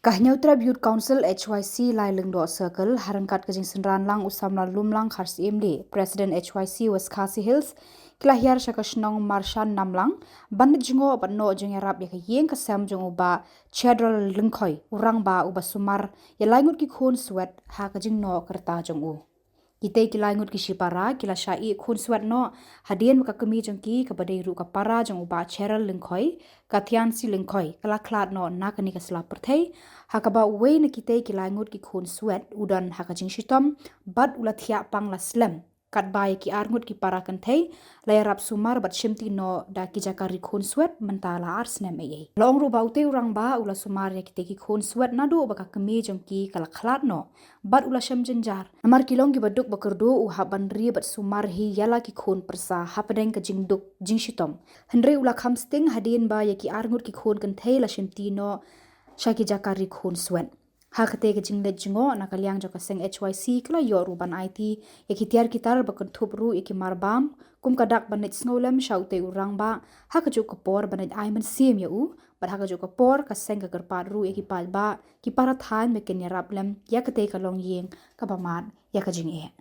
Kahnyautra Youth Council HYC Lai Lengdo Circle Harangkat Kajing Senran Lang Usamla Lumlang Kharsimli President HYC was Khasi Hills Kilahyar Shakashnong Marshan Namlang Bandit Jingo Banno Jingarap Yakayeng Kasam Jonguba Chedral Lingkoi Urangba Uba Sumar Yalangut Ki Khun Swet Ha Kajing No Kerta Jongu Kita kilangut ki shipara kila syai khun swat no hadian maka kemi jengki kabadai ru kapara jeng uba cheral lengkoi kathian si lengkoi kala klat no nakani kasla perthai hakaba we na kita kilangut ki khun swat udan hakajing shitom bad ulathia pang laslam katbai ki arngut ki para kanthai layarap sumar bat shimti no da ki jakari khun swat mentala arsnem ei long ru baute urang ba ula sumar ya kita ki khun swat nadu baka kemi jengki kala klat no bad ula sham jenjar namar kilong ki baduk bakerdo u haban ri bat sumar hi yala ki khun persa hapadeng ka jingduk jingshitom henre ula khamsting hadin ba ya ki arngut ki khun kanthai la shimti no shaki jakari khun swat hakate ke jinglet jingo nakalyang joka seng HYC kla yoru ban IT yakitiar kitar bakon thupru iki marbam kum kadak banit snolem shaute urang ba hakaju kapor banit aiman sim yu bar hakaju kapor ka seng ka garpat ru iki palba ki para than meken yaraplem yakate ka long yeng ka bamat yakajing e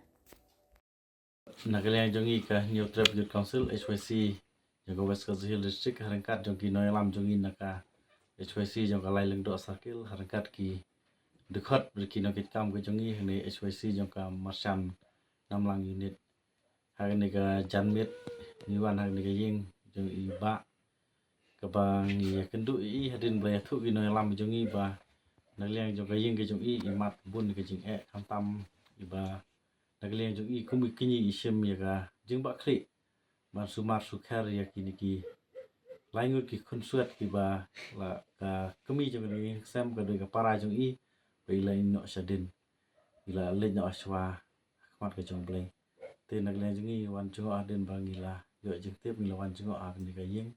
nakalyang jongi ka New Trap Youth Council HYC jago West Coast Hill District harangkat jongi noyalam jongi naka HYC jong kalai lengdo sakil harangkat ki dekat berkino kitam ke jongi ni HYC jong ka Marshan Namlang unit hari ni ka Janmit niwan hari ni ka yeng jong iba ka bang ya kendu i hadin baya thu ki noyalam jongi ba nakalyang jong ka yeng ke jong i imat bun ke jing e kamtam iba nakalyang jong i kumi kini isim ya ka jing ba kri ban sumar sukhar ya kini ki langut ki khunsuat ki ba la ka kami jong ni sam ka doi ka para jong i bila ino sadin bila lenya aswa khmat ka jong bleng te naglen jingi wan jungo adin bangila yo jing tip ngila wan jungo agni ka yeng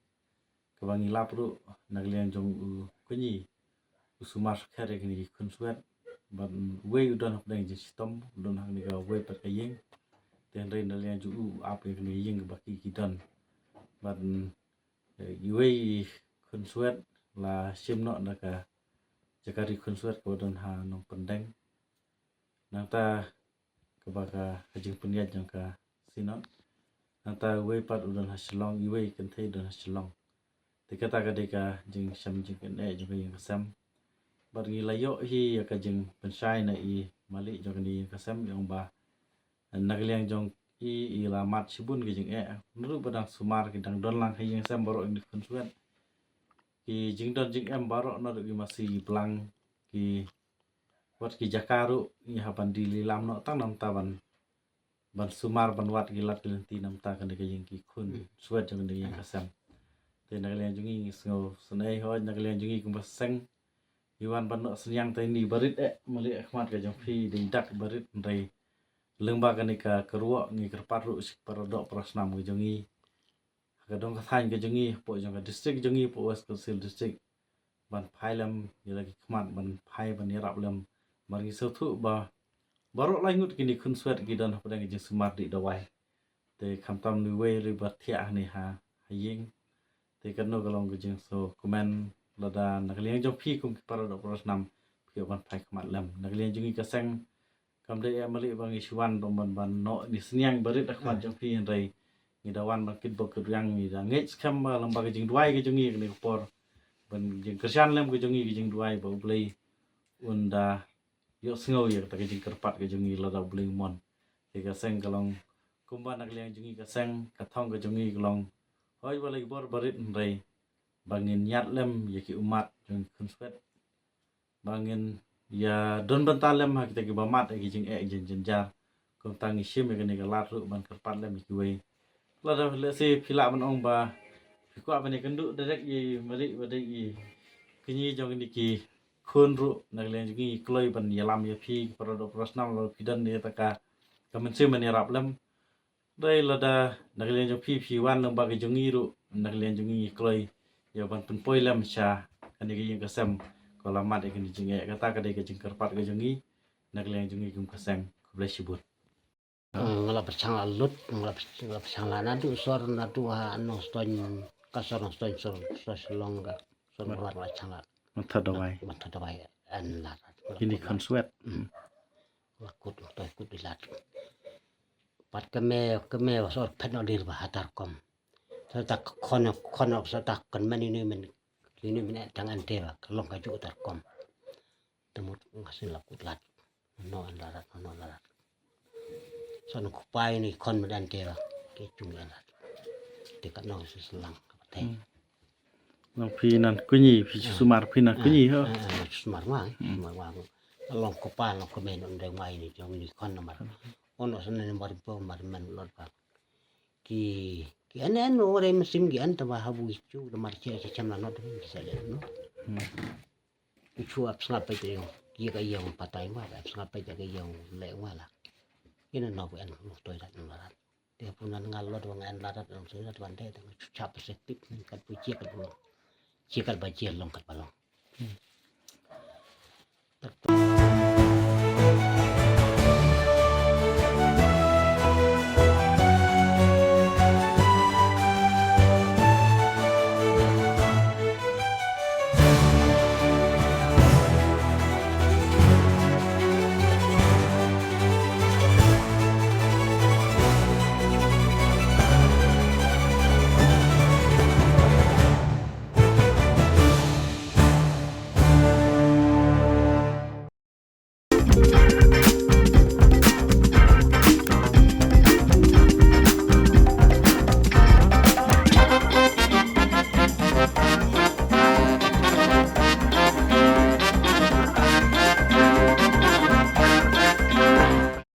ka bangila pru naglen jong u kunyi usumar khare kini khunsuat ban we udon dang jing sitom udon hang ni ka we pat ka yeng te ndai naglen ju u ap kini yeng ba ki kidan ban we khunsuat la simno naka jakari khunsuat ko don ha nong pendeng nangta kabaka hajing punyat jang ka sinon nangta we pat udon ha shlong iwe kenthai don ha shlong te kata ka deka jing sam jing ken e jing yang kasam bar ngi layo hi ka jing pensai na i mali jong ni kasam yang ba naglyang jong i lamat sibun ke jing e nuru badang sumar ke dang don lang hi yang sam borok ni khunsuat ki jingdon jing em barok no gi masih plang ki wat ki jakaru ni haban di lilam no tang nam taban ban sumar ban wat gi lat lenti nam ta kan ge jing ki khun suat jang de yang kasam te naglen jungi ngo sunai ho naglen jungi kum baseng iwan ban no senyang te ni barit e mali akhmat ke jong phi ding dak barit rei lengba kan ka keruo ngi kerpat ru sik parodok prasnam ge jongi kadong ka thain ke jongi po jong ka district jongi po West Coast Hill District ban phailam yalagi khmat ban phai ban yarap lam margi sothu ba barok langut kini khun swet gidan padang jing smart di dawai te khamtam ni we ri bathia ni ha hayeng te kanno galong jing so comment lada nakliang jong phi kum para do prosnam phi ban phai khmat lam nakliang jingi ka sang kam de amali bang iswan dom ban no ni sniang barit khmat jong phi rai ni dawan bakit bokut yang ni da ngech kham lembaga jing duai ke jongi ni por ban jing kersan lem ke jongi jing duai ba blei unda yo sngo ye ta ke jing kerpat ke jongi lada blei mon te ka seng kalong kumba nak liang jongi ka seng ka thong ke jongi kalong hoi balai bor barit rei bangin yat lem ye ki umat jong khunsuat bangin ya don bantal lem ha kita ke bamat ke jing e jing jenjar kom tangi sim ke ni ka lat ru ban kerpat lem ki we lada le se phila ban ong ba ko ban kendu direct ye mari badai ye kini jong ni ki khun ru naglen gi kloi ban yalam ye phi produk personal lo pidan ni taka kamen se man yarap lam dai lada naglen jong phi wan lam ba ge jongi ru naglen jongi kloi ya ban pun poi lam sha kan ge yang kasam ko lamat ge ni jinge kata ka de ge jing kerpat ge jongi naglen jongi kum kasam blesibut ngala perchang lut ngala perchang lana du sor na du ha no ston kasar no ston sor long ga sor mat la chang mathadawai อันละ kini konsuet wa kut to kut dilat pat ke me so phat no dir ba hatar kom so tak kon sa tak kan mani ni men kini men tang an te ba long ka ju tar kom temut ngasin la kut lat no an larat no larat so no ku pai ni kon men an te ba ke chung lat te ka no selang te nang pi nan kunyi pi sumar pi nan kunyi ho sumar wa long ko pa long ko men on de mai ni jong ni kon no mar ono sana ni mar po mar man lor pa ki anen no re mesim gi an ta wa habu chu de mar che cham na no de sa le no ki chu ap snap pe te ki ga yong patai ma ap snap pe ga yong le wa la ina no en no toy da no la te punan ngal lo do ngan la da no se da wan de chap se pit kat pu che kat ba che long kat ba long